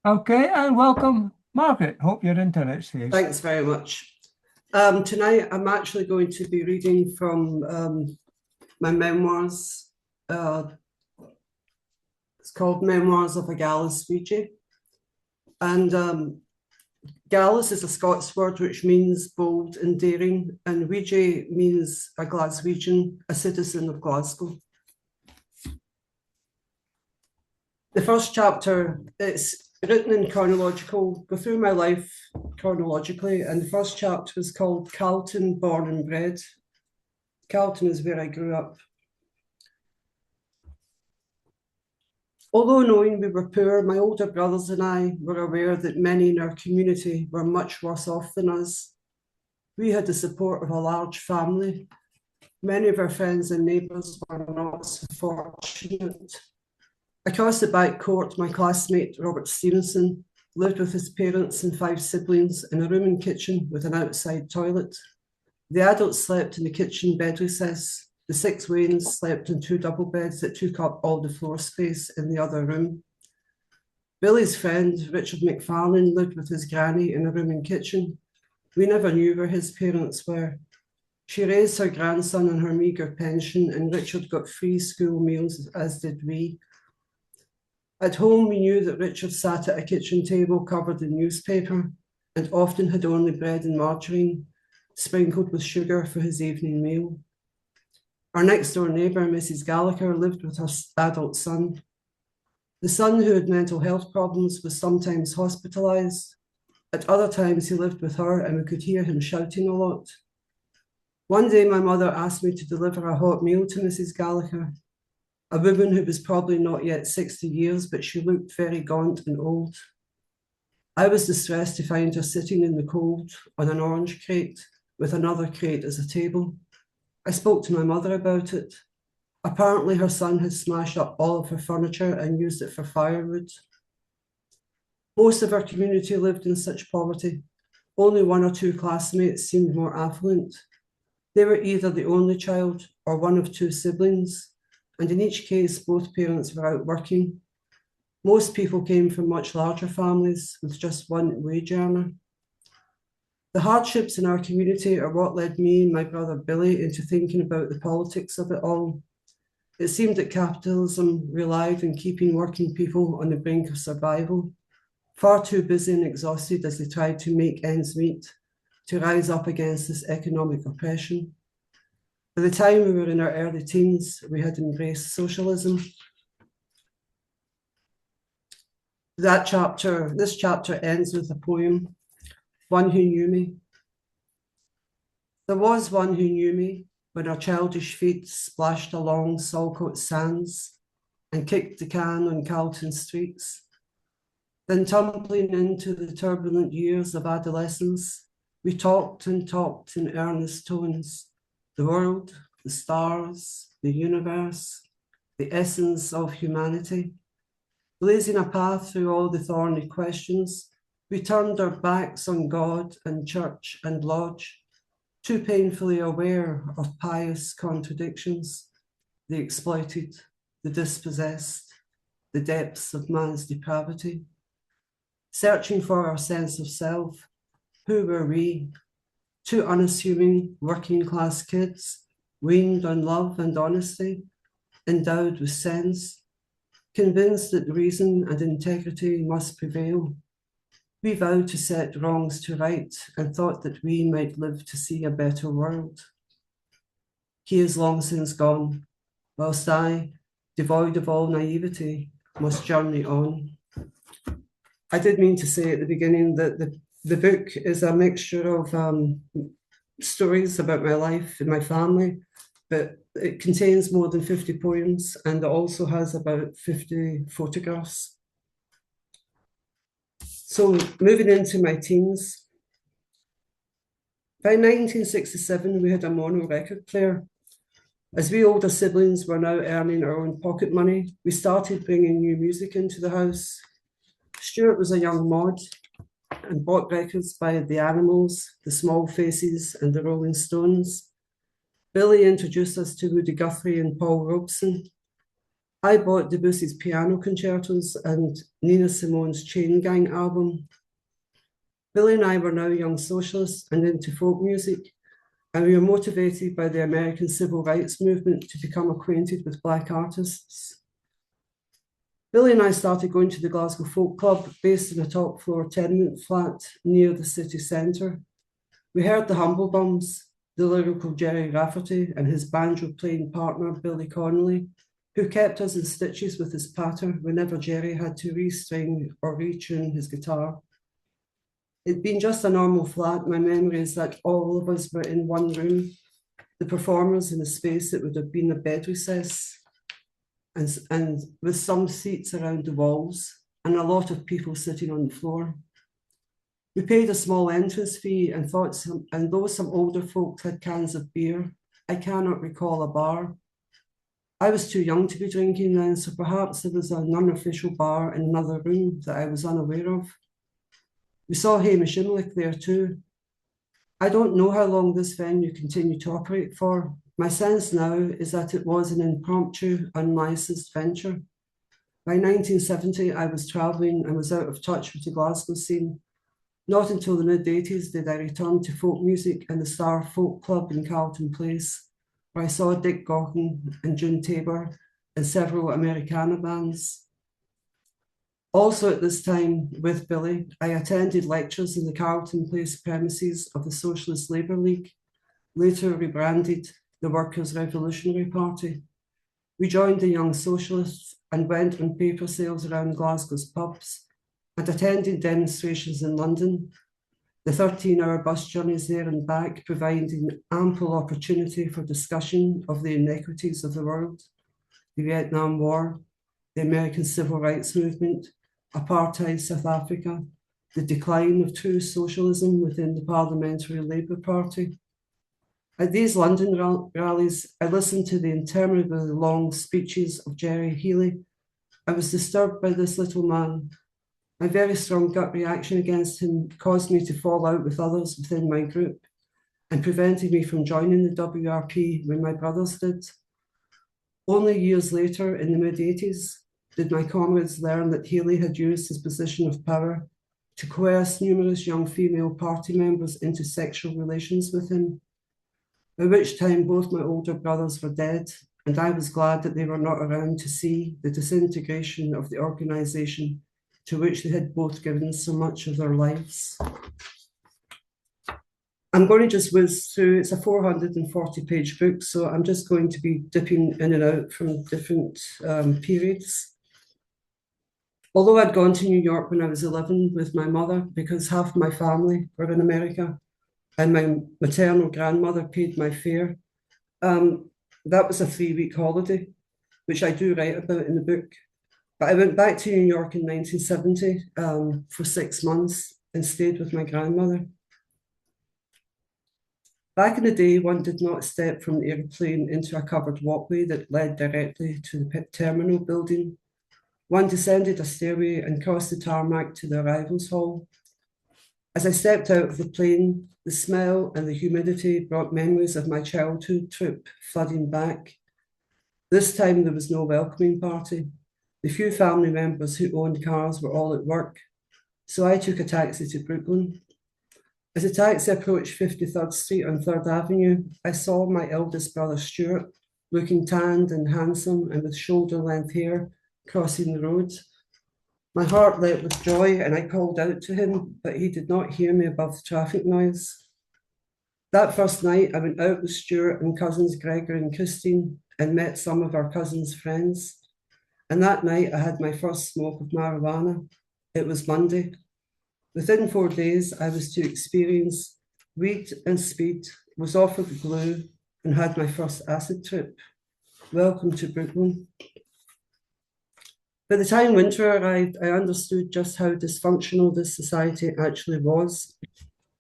Okay, and welcome, Margaret. Hope your internet stays. Thanks very much. Tonight, I'm actually going to be reading from my memoirs. It's called Memoirs of a Gallus-Weege. And Gallus is a Scots word which means bold and daring, and Weege means a Glaswegian, a citizen of Glasgow. The first chapter, it's written in chronological, go through my life chronologically, and the first chapter was called Calton, Born and Bred. Calton is where I grew up. Although knowing we were poor, my older brothers and I were aware that many in our community were much worse off than us. We had the support of a large family. Many of our friends and neighbours were not so fortunate. Across the back court, my classmate, Robert Stevenson, lived with his parents and 5 siblings in a room and kitchen with an outside toilet. The adults slept in the kitchen bed recess. The 6 Waynes slept in 2 double beds that took up all the floor space in the other room. Billy's friend, Richard McFarlane, lived with his granny in a room and kitchen. We never knew where his parents were. She raised her grandson on her meagre pension, and Richard got free school meals, as did we. At home, we knew that Richard sat at a kitchen table covered in newspaper and often had only bread and margarine, sprinkled with sugar for his evening meal. Our next-door neighbour, Mrs. Gallagher, lived with her adult son. The son, who had mental health problems, was sometimes hospitalised. At other times, he lived with her and we could hear him shouting a lot. One day, my mother asked me to deliver a hot meal to Mrs. Gallagher, a woman who was probably not yet 60 years, but she looked very gaunt and old. I was distressed to find her sitting in the cold on an orange crate with another crate as a table. I spoke to my mother about it. Apparently her son had smashed up all of her furniture and used it for firewood. Most of our community lived in such poverty. Only 1 or 2 classmates seemed more affluent. They were either the only child or one of 2 siblings, and in each case, both parents were out working. Most people came from much larger families with just 1 wage earner. The hardships in our community are what led me and my brother Billy into thinking about the politics of it all. It seemed that capitalism relied on keeping working people on the brink of survival, far too busy and exhausted as they tried to make ends meet, to rise up against this economic oppression. By the time we were in our early teens, we had embraced socialism. This chapter ends with a poem, One Who Knew Me. There was one who knew me when our childish feet splashed along Saltcote sands and kicked the can on Carlton streets. Then tumbling into the turbulent years of adolescence, we talked and talked in earnest tones. The world, the stars, the universe, the essence of humanity. Blazing a path through all the thorny questions, we turned our backs on God and church and lodge, too painfully aware of pious contradictions, the exploited, the dispossessed, the depths of man's depravity. Searching for our sense of self, who were we? 2 unassuming working-class kids, weaned on love and honesty, endowed with sense, convinced that reason and integrity must prevail. We vowed to set wrongs to right and thought that we might live to see a better world. He is long since gone, whilst I, devoid of all naivety, must journey on. I did mean to say at the beginning that the book is a mixture of stories about my life and my family, but it contains more than 50 poems and it also has about 50 photographs. So moving into my teens, by 1967, we had a mono record player. As we older siblings were now earning our own pocket money, we started bringing new music into the house. Stuart was a young mod and bought records by the Animals, the Small Faces, and the Rolling Stones. Billy introduced us to Woody Guthrie and Paul Robeson. I bought Debussy's piano concertos and Nina Simone's Chain Gang album. Billy and I were now young socialists and into folk music, and we were motivated by the American civil rights movement to become acquainted with Black artists. Billy and I started going to the Glasgow Folk Club, based in a top floor tenement flat near the city centre. We heard the Humble Bums, the lyrical Jerry Rafferty and his banjo-playing partner, Billy Connolly, who kept us in stitches with his patter whenever Jerry had to restring or retune his guitar. It'd been just a normal flat. My memory is that all of us were in one room, the performers in a space that would have been a bed recess, and with some seats around the walls and a lot of people sitting on the floor. We paid a small entrance fee and though some older folks had cans of beer, I cannot recall a bar. I was too young to be drinking then, so perhaps there was an unofficial bar in another room that I was unaware of. We saw Hamish Imlick there too. I don't know how long this venue continued to operate for. My sense now is that it was an impromptu, unlicensed venture. By 1970, I was travelling and was out of touch with the Glasgow scene. Not until the mid-80s did I return to folk music and the Star Folk Club in Carlton Place, where I saw Dick Gaughan and June Tabor and several Americana bands. Also at this time, with Billy, I attended lectures in the Carlton Place premises of the Socialist Labour League, later rebranded the Workers' Revolutionary Party. We joined the Young Socialists and went on paper sales around Glasgow's pubs and attended demonstrations in London, the 13-hour bus journeys there and back providing ample opportunity for discussion of the inequities of the world, the Vietnam War, the American Civil Rights Movement, apartheid South Africa, the decline of true socialism within the Parliamentary Labour Party. At these London rallies, I listened to the interminably long speeches of Jerry Healy. I was disturbed by this little man. My very strong gut reaction against him caused me to fall out with others within my group and prevented me from joining the WRP when my brothers did. Only years later, in the mid-80s, did my comrades learn that Healy had used his position of power to coerce numerous young female party members into sexual relations with him, by which time both my older brothers were dead, and I was glad that they were not around to see the disintegration of the organisation to which they had both given so much of their lives. I'm going to just whiz through, it's a 440-page book, so I'm just going to be dipping in and out from different periods. Although I'd gone to New York when I was 11 with my mother because half my family were in America and my maternal grandmother paid my fare, that was a 3-week holiday, which I do write about in the book. But I went back to New York in 1970 for 6 months and stayed with my grandmother. Back in the day, one did not step from the airplane into a covered walkway that led directly to the terminal building. One descended a stairway and crossed the tarmac to the arrivals hall. As I stepped out of the plane, the smell and the humidity brought memories of my childhood trip flooding back. This time there was no welcoming party. The few family members who owned cars were all at work, so I took a taxi to Brooklyn. As the taxi approached 53rd Street on 3rd Avenue, I saw my eldest brother Stuart, looking tanned and handsome and with shoulder-length hair, crossing the road. My heart leapt with joy and I called out to him, but he did not hear me above the traffic noise. That first night, I went out with Stuart and cousins Gregory and Christine and met some of our cousins' friends. And that night, I had my first smoke of marijuana. It was Monday. Within 4 days, I was to experience weed and speed, was offered glue, and had my first acid trip. Welcome to Brooklyn. By the time winter arrived, I understood just how dysfunctional this society actually was.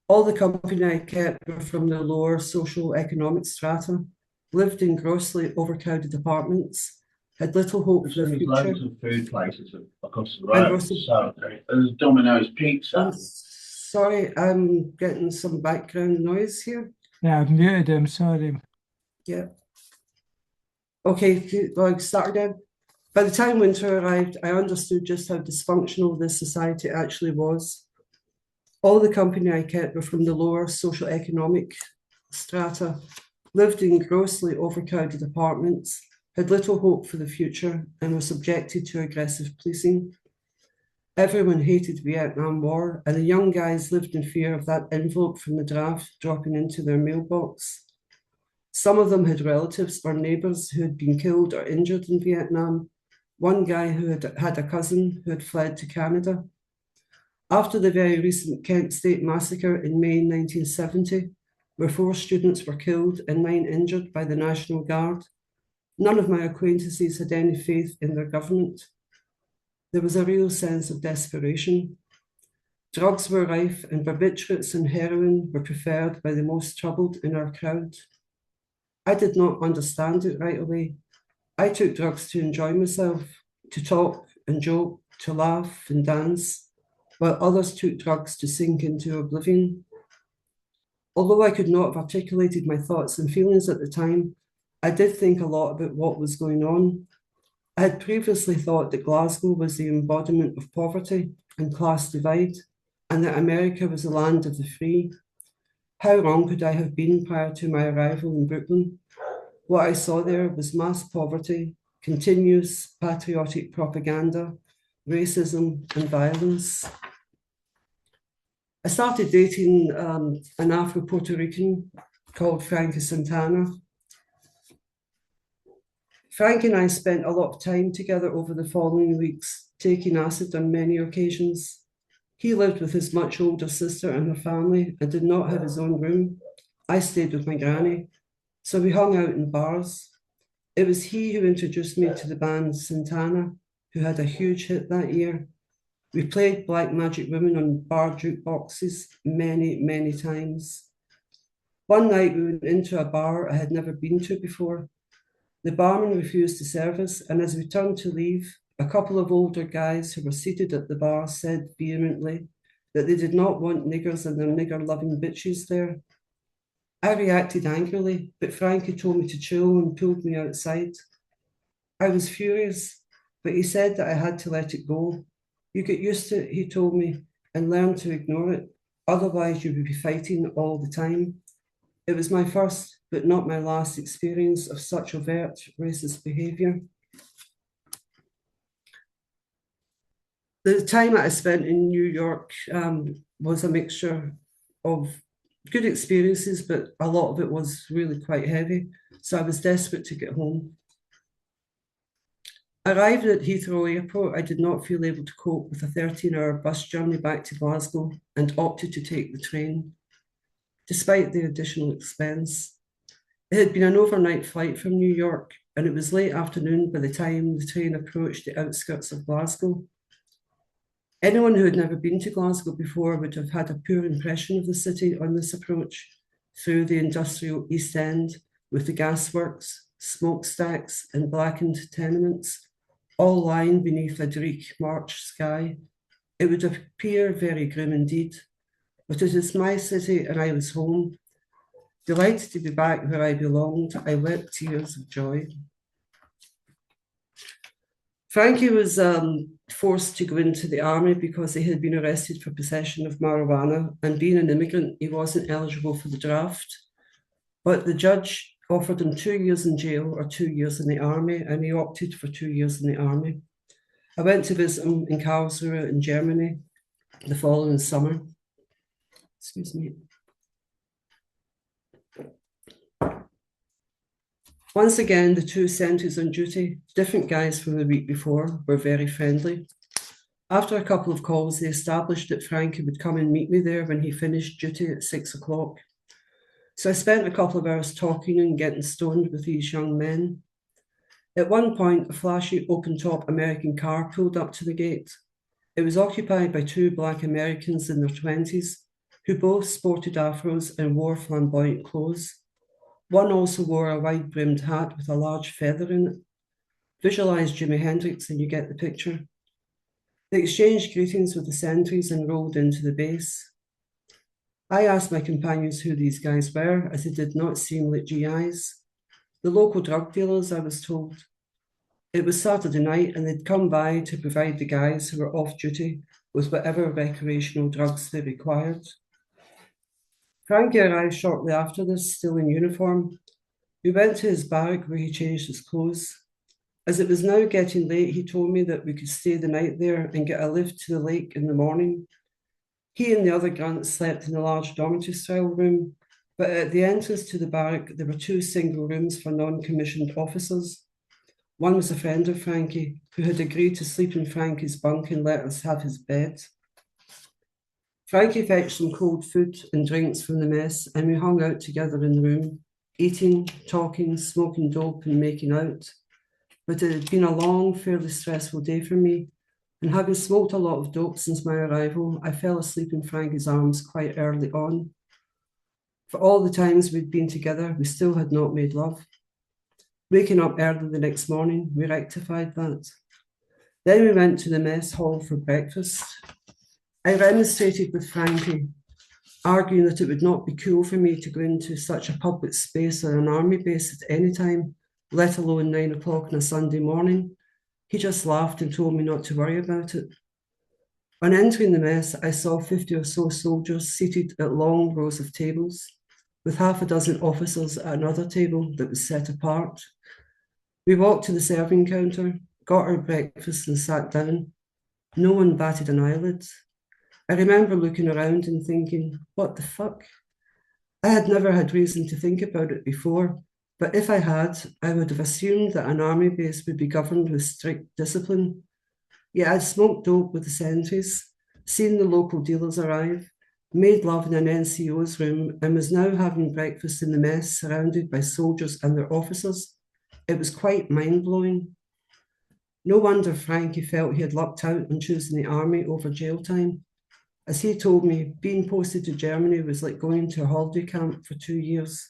All the company I kept were from the lower social economic strata, lived in grossly overcrowded apartments, had little hope for the future. Loads of food places across the road. So there's Domino's Pizza. I'm sorry, I'm getting some background noise here. Yeah, I've muted him, sorry. Yeah. Okay, do I start again? By the time winter arrived, I understood just how dysfunctional this society actually was. All the company I kept were from the lower socioeconomic strata, lived in grossly overcrowded apartments, had little hope for the future, and were subjected to aggressive policing. Everyone hated Vietnam War, and the young guys lived in fear of that envelope from the draft dropping into their mailbox. Some of them had relatives or neighbours who had been killed or injured in Vietnam. One guy who had a cousin who had fled to Canada. After the very recent Kent State massacre in May 1970, where 4 students were killed and 9 injured by the National Guard, none of my acquaintances had any faith in their government. There was a real sense of desperation. Drugs were rife, and barbiturates and heroin were preferred by the most troubled in our crowd. I did not understand it right away. I took drugs to enjoy myself, to talk and joke, to laugh and dance, while others took drugs to sink into oblivion. Although I could not have articulated my thoughts and feelings at the time, I did think a lot about what was going on. I had previously thought that Glasgow was the embodiment of poverty and class divide, and that America was the land of the free. How wrong could I have been prior to my arrival in Brooklyn? What I saw there was mass poverty, continuous patriotic propaganda, racism, and violence. I started dating an Afro-Puerto Rican called Frankie Santana. Frank and I spent a lot of time together over the following weeks, taking acid on many occasions. He lived with his much older sister and her family and did not have his own room. I stayed with my granny, so we hung out in bars. It was he who introduced me to the band Santana, who had a huge hit that year. We played Black Magic Women on bar jukeboxes many, many times. One night we went into a bar I had never been to before. The barman refused to serve us, and as we turned to leave, a couple of older guys who were seated at the bar said vehemently that they did not want niggers and their nigger-loving bitches there. I reacted angrily, but Frankie told me to chill and pulled me outside. I was furious, but he said that I had to let it go. You get used to it, he told me, and learn to ignore it. Otherwise, you would be fighting all the time. It was my first, but not my last experience of such overt racist behaviour. The time I spent in New York was a mixture of good experiences, but a lot of it was really quite heavy. So I was desperate to get home. Arrived at Heathrow Airport, I did not feel able to cope with a 13-hour bus journey back to Glasgow and opted to take the train, despite the additional expense. It had been an overnight flight from New York, and it was late afternoon by the time the train approached the outskirts of Glasgow. Anyone who had never been to Glasgow before would have had a poor impression of the city on this approach through the industrial East End with the gasworks, smokestacks, and blackened tenements, all lying beneath a bleak March sky. It would appear very grim indeed, but it is my city and I was home. Delighted to be back where I belonged, I wept tears of joy. Frankie was forced to go into the army because he had been arrested for possession of marijuana, and being an immigrant, he wasn't eligible for the draft. But the judge offered him 2 years in jail or 2 years in the army, and he opted for 2 years in the army. I went to visit him in Karlsruhe in Germany the following summer. Excuse me. Once again, the 2 sentries on duty, different guys from the week before, were very friendly. After a couple of calls, they established that Frankie would come and meet me there when he finished duty at 6 o'clock. So I spent a couple of hours talking and getting stoned with these young men. At one point, a flashy open-top American car pulled up to the gate. It was occupied by 2 Black Americans in their 20s, who both sported afros and wore flamboyant clothes. One also wore a wide-brimmed hat with a large feather in it. Visualize Jimi Hendrix and you get the picture. They exchanged greetings with the sentries and rolled into the base. I asked my companions who these guys were, as they did not seem like GIs. The local drug dealers, I was told. It was Saturday night and they'd come by to provide the guys who were off duty with whatever recreational drugs they required. Frankie arrived shortly after this, still in uniform. We went to his barrack where he changed his clothes. As it was now getting late, he told me that we could stay the night there and get a lift to the lake in the morning. He and the other grunts slept in a large dormitory-style room, but at the entrance to the barrack, there were 2 single rooms for non-commissioned officers. One was a friend of Frankie, who had agreed to sleep in Frankie's bunk and let us have his bed. Frankie fetched some cold food and drinks from the mess, and we hung out together in the room, eating, talking, smoking dope and making out. But it had been a long, fairly stressful day for me, and having smoked a lot of dope since my arrival, I fell asleep in Frankie's arms quite early on. For all the times we'd been together, we still had not made love. Waking up early the next morning, we rectified that. Then we went to the mess hall for breakfast. I remonstrated with Frankie, arguing that it would not be cool for me to go into such a public space or an army base at any time, let alone 9 o'clock on a Sunday morning. He just laughed and told me not to worry about it. On entering the mess, I saw 50 or so soldiers seated at long rows of tables, with half a dozen officers at another table that was set apart. We walked to the serving counter, got our breakfast and sat down. No one batted an eyelid. I remember looking around and thinking, what the fuck? I had never had reason to think about it before, but if I had, I would have assumed that an army base would be governed with strict discipline. Yet I'd smoked dope with the sentries, seen the local dealers arrive, made love in an NCO's room, and was now having breakfast in the mess surrounded by soldiers and their officers. It was quite mind-blowing. No wonder Frankie felt he had lucked out on choosing the army over jail time. As he told me, being posted to Germany was like going to a holiday camp for 2 years.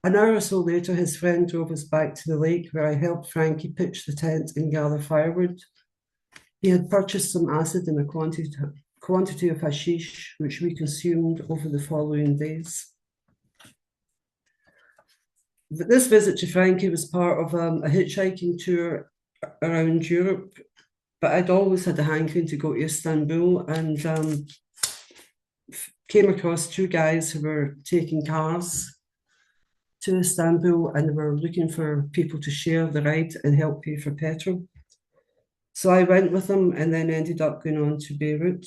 An hour or so later, his friend drove us back to the lake where I helped Frankie pitch the tent and gather firewood. He had purchased some acid in a quantity of hashish, which we consumed over the following days. This visit to Frankie was part of a hitchhiking tour around Europe, but I'd always had a hankering to go to Istanbul and came across 2 guys who were taking cars to Istanbul and they were looking for people to share the ride and help pay for petrol. So I went with them and then ended up going on to Beirut.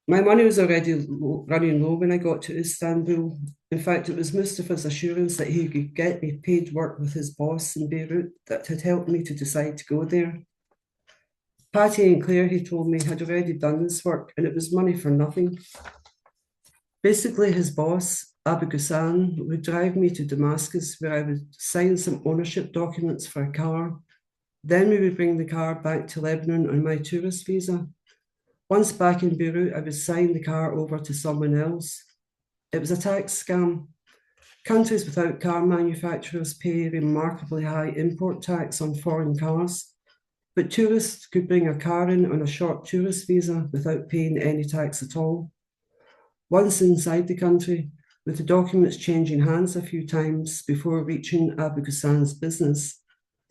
My money was already running low when I got to Istanbul. In fact, it was Mustafa's assurance that he could get me paid work with his boss in Beirut that had helped me to decide to go there. Patty and Claire, he told me, had already done this work and it was money for nothing. Basically, his boss, Abu Ghassan, would drive me to Damascus where I would sign some ownership documents for a car. Then we would bring the car back to Lebanon on my tourist visa. Once back in Beirut, I would sign the car over to someone else. It was a tax scam. Countries without car manufacturers pay remarkably high import tax on foreign cars, but tourists could bring a car in on a short tourist visa without paying any tax at all. Once inside the country, with the documents changing hands a few times before reaching Abu Ghassan's business,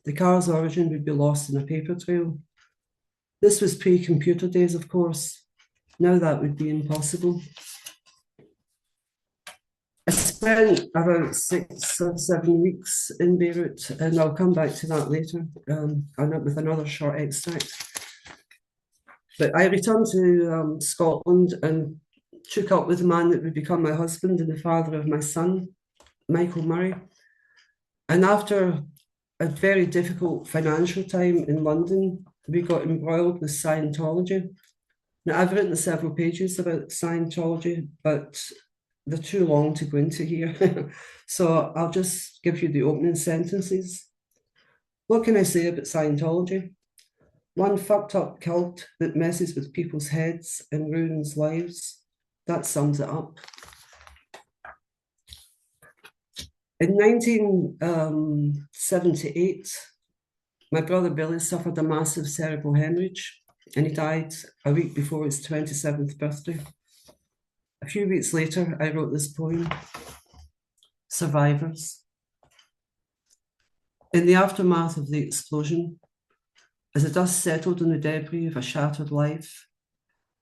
the car's origin would be lost in a paper trail. This was pre-computer days, of course. Now that would be impossible. I spent about 6 or 7 weeks in Beirut, and I'll come back to that later with another short extract. But I returned to Scotland and took up with the man that would become my husband and the father of my son, Michael Murray. And after a very difficult financial time in London, we got embroiled with Scientology. Now, I've written several pages about Scientology, but they're too long to go into here. So I'll just give you the opening sentences. What can I say about Scientology? One fucked up cult that messes with people's heads and ruins lives. That sums it up. In 1978, my brother Billy suffered a massive cerebral hemorrhage and he died a week before his 27th birthday. A few weeks later, I wrote this poem. survivors. In the aftermath of the explosion, as the dust settled on the debris of a shattered life,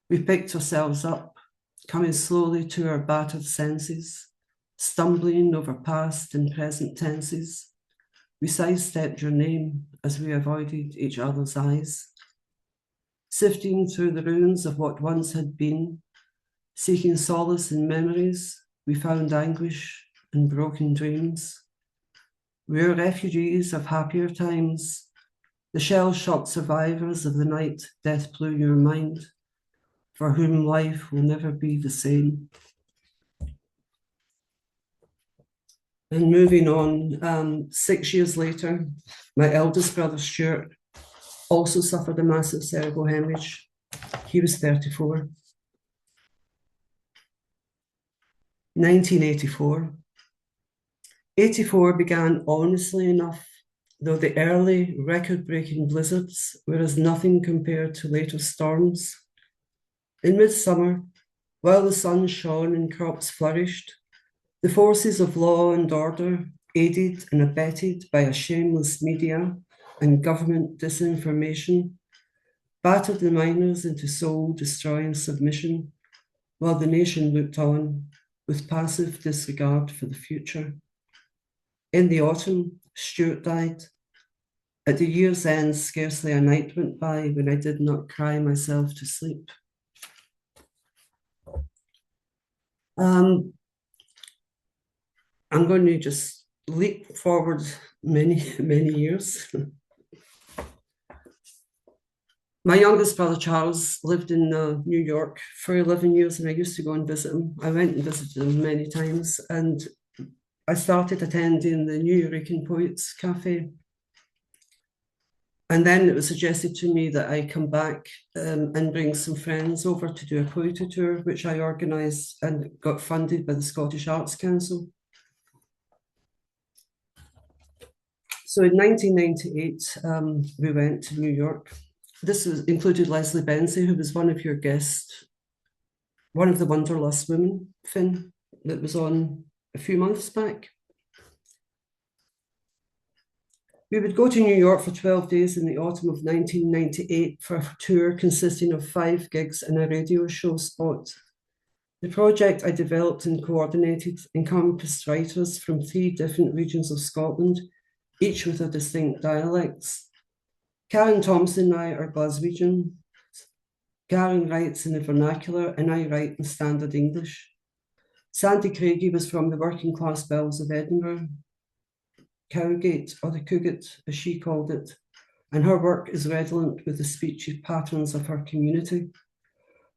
we picked ourselves up, coming slowly to our battered senses, stumbling over past and present tenses. We sidestepped your name as we avoided each other's eyes, sifting through the ruins of what once had been, seeking solace in memories. We found anguish and broken dreams. We're refugees of happier times, the shell-shocked survivors of the night death blew your mind, for whom life will never be the same. And moving on, 6 years later, my eldest brother Stuart also suffered a massive cerebral hemorrhage. He was 34. 1984. 84 began honestly enough, though the early record-breaking blizzards were as nothing compared to later storms. In midsummer, while the sun shone and crops flourished, the forces of law and order, aided and abetted by a shameless media and government disinformation, battered the miners into soul-destroying submission, while the nation looked on with passive disregard for the future. In the autumn, Stuart died. At the year's end, scarcely a night went by when I did not cry myself to sleep. I'm going to just leap forward many years. My youngest brother, Charles, lived in New York for 11 years, and I used to go and visit him. I went and visited him many times, and I started attending the New York Poets Cafe. And then it was suggested to me that I come back and bring some friends over to do a poetry tour, which I organised and got funded by the Scottish Arts Council. So in 1998, we went to New York. This included Leslie Benzie, who was one of your guests, one of the Wanderlust women, Finn, that was on a few months back. We would go to New York for 12 days in the autumn of 1998 for a tour consisting of 5 gigs and a radio show spot. The project I developed and coordinated encompassed writers from 3 different regions of Scotland, each with a distinct dialects. Karen Thompson and I are Glaswegian. Karen writes in the vernacular and I write in standard English. Sandy Craigie was from the working class bells of Edinburgh, Cowgate, or the Cougat, as she called it, and her work is redolent with the speech patterns of her community.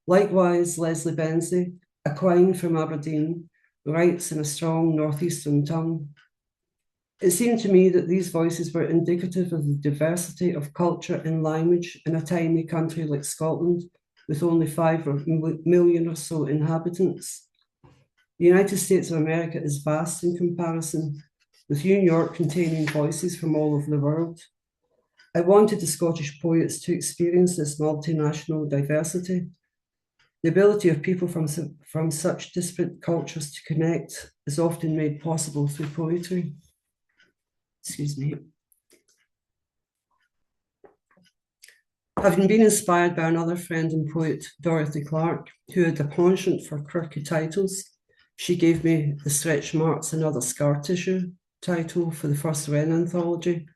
Likewise, Leslie Benzie, a Quine from Aberdeen, writes in a strong northeastern tongue. It seemed to me that these voices were indicative of the diversity of culture and language in a tiny country like Scotland, with only 5 million or so inhabitants. The United States of America is vast in comparison, with New York containing voices from all over the world. I wanted the Scottish poets to experience this multinational diversity. The ability of people from such disparate cultures to connect is often made possible through poetry. Excuse me. Having been inspired by another friend and poet, Dorothy Clark, who had a penchant for quirky titles, she gave me the Stretch Marks and Other Scar Tissue title for the first Wren anthology.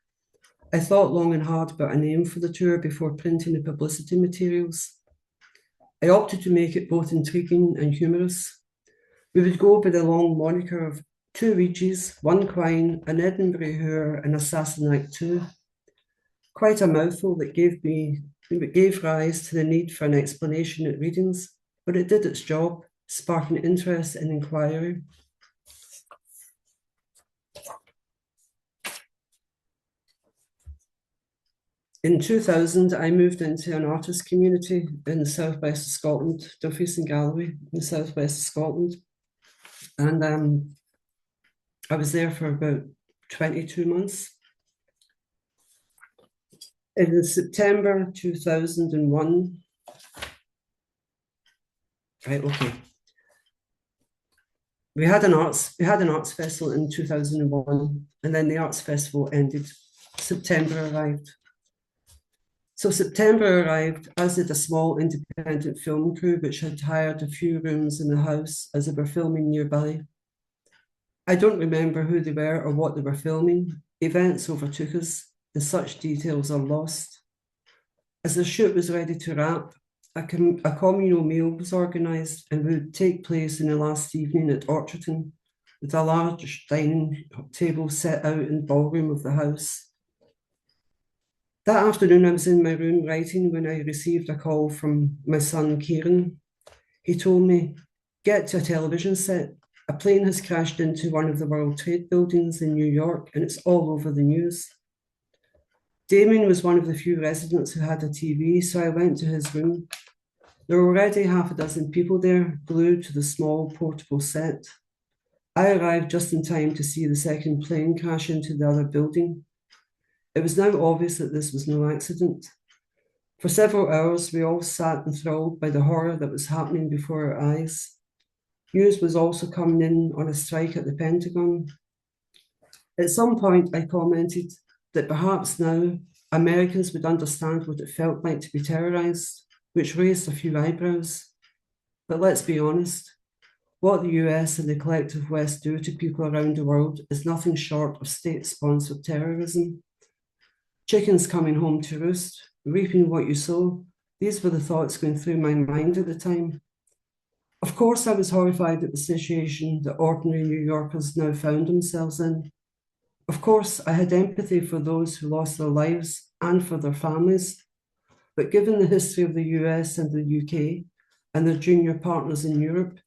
I thought long and hard about a name for the tour before printing the publicity materials. I opted to make it both intriguing and humorous. We would go by the long moniker of 2 Ouija's, 1 Quine, an Edinburgh Hoor, and a Sassenach 2. Quite a mouthful that gave rise to the need for an explanation at readings, but it did its job, sparking interest and inquiry. In 2000, I moved into an artist community in the southwest of Scotland, Dumfries and Galloway, in the southwest of Scotland. And I was there for about 22 months. In September 2001, right, okay. we had an arts festival in 2001, and then the arts festival ended. September arrived. So September arrived, as did a small independent film crew which had hired a few rooms in the house as they were filming nearby. I don't remember who they were or what they were filming. Events overtook us, and such details are lost. As the shoot was ready to wrap, a communal meal was organised and would take place in the last evening at Orcherton, with a large dining table set out in the ballroom of the house. That afternoon, I was in my room writing when I received a call from my son, Kieran. He told me, "Get to a television set. A plane has crashed into one of the World Trade buildings in New York, and it's all over the news." Damien was one of the few residents who had a TV, so I went to his room. There were already half a dozen people there, glued to the small portable set. I arrived just in time to see the second plane crash into the other building. It was now obvious that this was no accident. For several hours, we all sat enthralled by the horror that was happening before our eyes. News was also coming in on a strike at the Pentagon. At some point, I commented that perhaps now Americans would understand what it felt like to be terrorized, which raised a few eyebrows. But let's be honest, what the US and the collective West do to people around the world is nothing short of state-sponsored terrorism. Chickens coming home to roost, reaping what you sow. These were the thoughts going through my mind at the time. Of course, I was horrified at the situation that ordinary New Yorkers now found themselves in. Of course, I had empathy for those who lost their lives and for their families. But given the history of the US and the UK and their junior partners in Europe,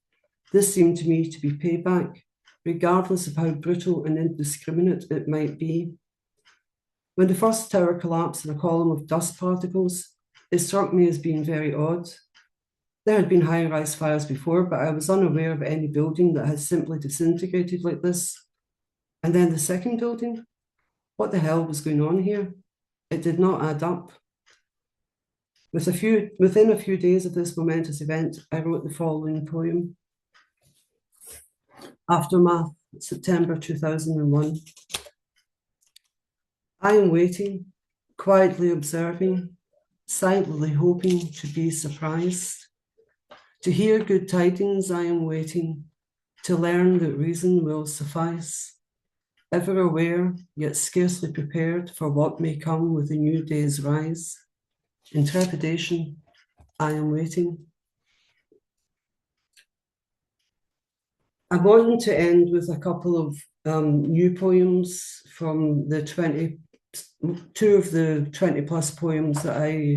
this seemed to me to be payback, regardless of how brutal and indiscriminate it might be. When the first tower collapsed in a column of dust particles, it struck me as being very odd. There had been high-rise fires before, but I was unaware of any building that had simply disintegrated like this. And then the second building? What the hell was going on here? It did not add up. Within a few days of this momentous event, I wrote the following poem. Aftermath, September 2001. I am waiting, quietly observing, silently hoping to be surprised. To hear good tidings, I am waiting, to learn that reason will suffice. Ever aware, yet scarcely prepared for what may come with a new day's rise. In trepidation, I am waiting. I wanted to end with a couple of new poems from two of the 20 plus poems that I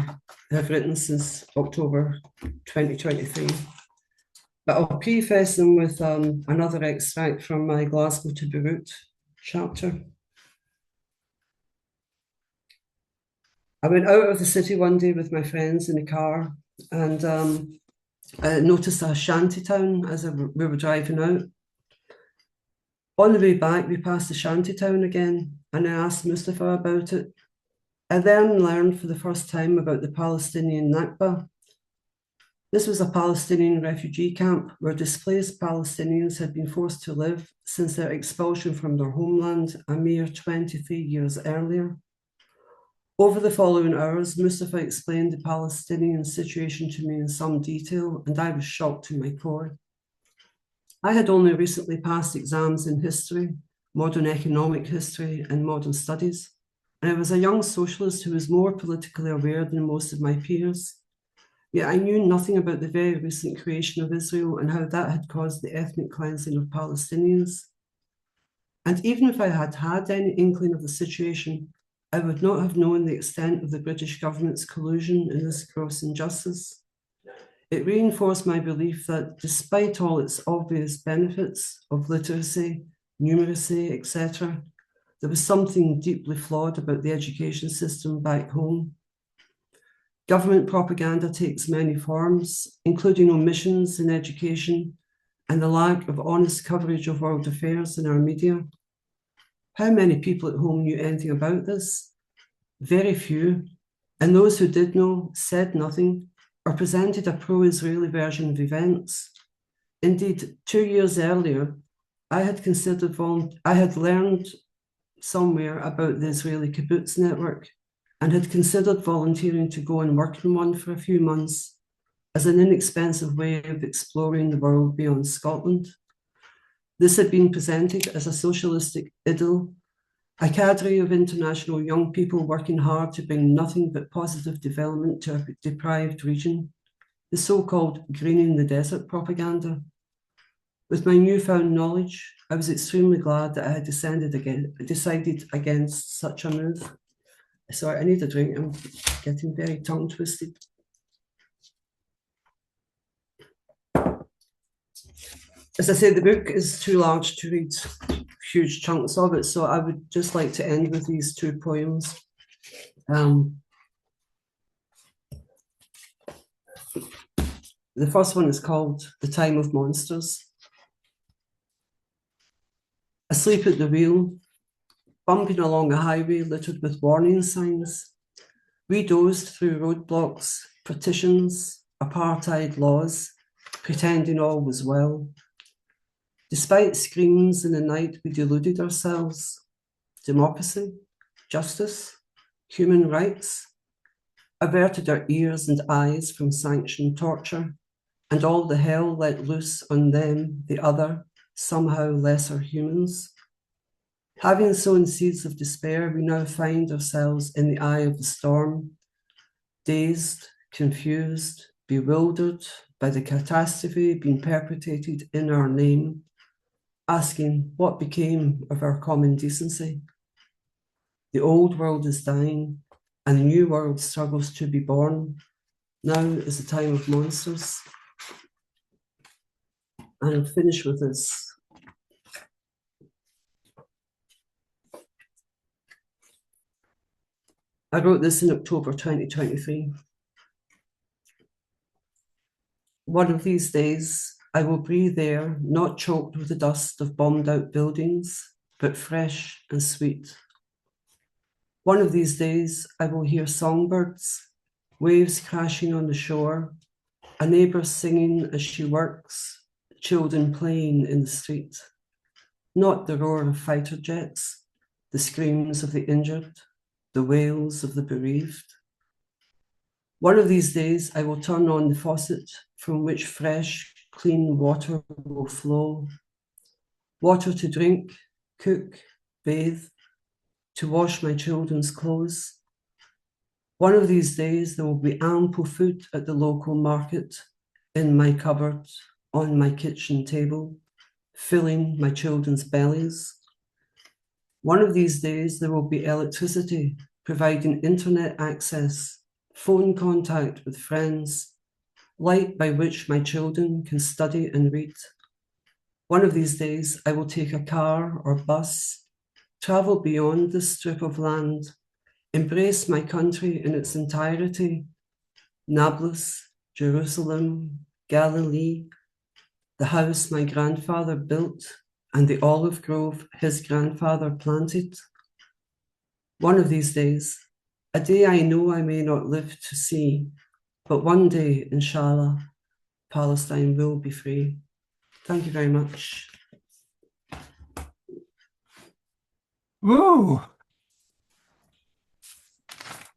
have written since October 2023. But I'll preface them with another extract from my Glasgow to Beirut chapter. I went out of the city one day with my friends in the car, and I noticed a shanty town as we were driving out. On the way back, we passed the shanty town again, and I asked Mustafa about it. I then learned for the first time about the Palestinian Nakba. This was a Palestinian refugee camp where displaced Palestinians had been forced to live since their expulsion from their homeland a mere 23 years earlier. Over the following hours, Mustafa explained the Palestinian situation to me in some detail, and I was shocked to my core. I had only recently passed exams in history, modern economic history, and modern studies, and I was a young socialist who was more politically aware than most of my peers. Yet I knew nothing about the very recent creation of Israel and how that had caused the ethnic cleansing of Palestinians. And even if I had had any inkling of the situation, I would not have known the extent of the British government's collusion in this gross injustice. It reinforced my belief that despite all its obvious benefits of literacy, numeracy, etc., there was something deeply flawed about the education system back home. Government propaganda takes many forms, including omissions in education and the lack of honest coverage of world affairs in our media. How many people at home knew anything about this? Very few, and those who did know said nothing or presented a pro-Israeli version of events. Indeed, 2 years earlier, I had learned somewhere about the Israeli kibbutz network and had considered volunteering to go and work in one for a few months as an inexpensive way of exploring the world beyond Scotland. This had been presented as a socialistic idyll, a cadre of international young people working hard to bring nothing but positive development to a deprived region, the so-called greening the desert propaganda. With my newfound knowledge, I was extremely glad that I had decided against such a move. Sorry, I need a drink. I'm getting very tongue twisted. As I said, the book is too large to read huge chunks of it, so I would just like to end with these two poems. The first one is called The Time of Monsters. Asleep at the wheel, bumping along a highway littered with warning signs, we dozed through roadblocks, partitions, apartheid laws, pretending all was well. Despite screams in the night, we deluded ourselves. Democracy, justice, human rights, averted our ears and eyes from sanctioned torture, and all the hell let loose on them, the other, somehow lesser humans. Having sown seeds of despair, we now find ourselves in the eye of the storm, dazed, confused, bewildered by the catastrophe being perpetrated in our name, asking what became of our common decency. The old world is dying, and the new world struggles to be born. Now is the time of monsters. And I'll finish with this. I wrote this in October 2023. One of these days, I will breathe air not choked with the dust of bombed out buildings, but fresh and sweet. One of these days, I will hear songbirds, waves crashing on the shore, a neighbour singing as she works, children playing in the street. Not the roar of fighter jets, the screams of the injured, the wails of the bereaved. One of these days, I will turn on the faucet from which fresh, clean water will flow. Water to drink, cook, bathe, to wash my children's clothes. One of these days, there will be ample food at the local market, in my cupboard, on my kitchen table, filling my children's bellies. One of these days, there will be electricity, providing internet access, phone contact with friends, light by which my children can study and read. One of these days, I will take a car or bus, travel beyond this strip of land, embrace my country in its entirety, Nablus, Jerusalem, Galilee, the house my grandfather built, and the olive grove his grandfather planted. One of these days, a day I know I may not live to see, but one day, inshallah, Palestine will be free. Thank you very much. Whoa!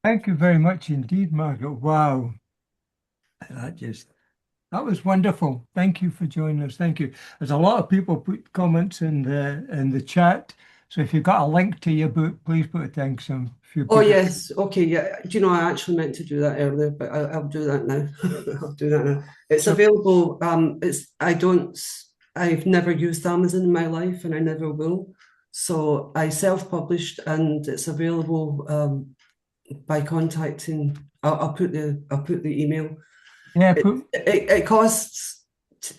Thank you very much indeed, Margaret. Wow. That was wonderful. Thank you for joining us. Thank you. There's a lot of people put comments in the chat. So if you've got a link to your book, please put it in some few people. Oh yes, okay, yeah. Do you know, I actually meant to do that earlier, but I'll do that now. I'll do that now. It's available. I've never used Amazon in my life, and I never will. So I self-published, and it's available by contacting. I'll put the email. Yeah, it costs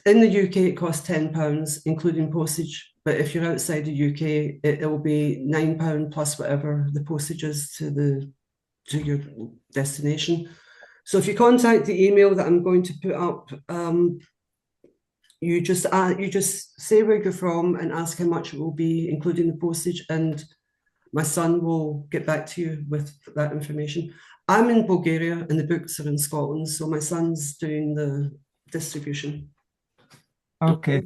in the UK. It costs £10, including postage. But if you're outside the UK, it will be £9 plus whatever the postage is to your destination. So if you contact the email that I'm going to put up, you just say where you're from and ask how much it will be, including the postage, and my son will get back to you with that information. I'm in Bulgaria and the books are in Scotland, so my son's doing the distribution. Okay,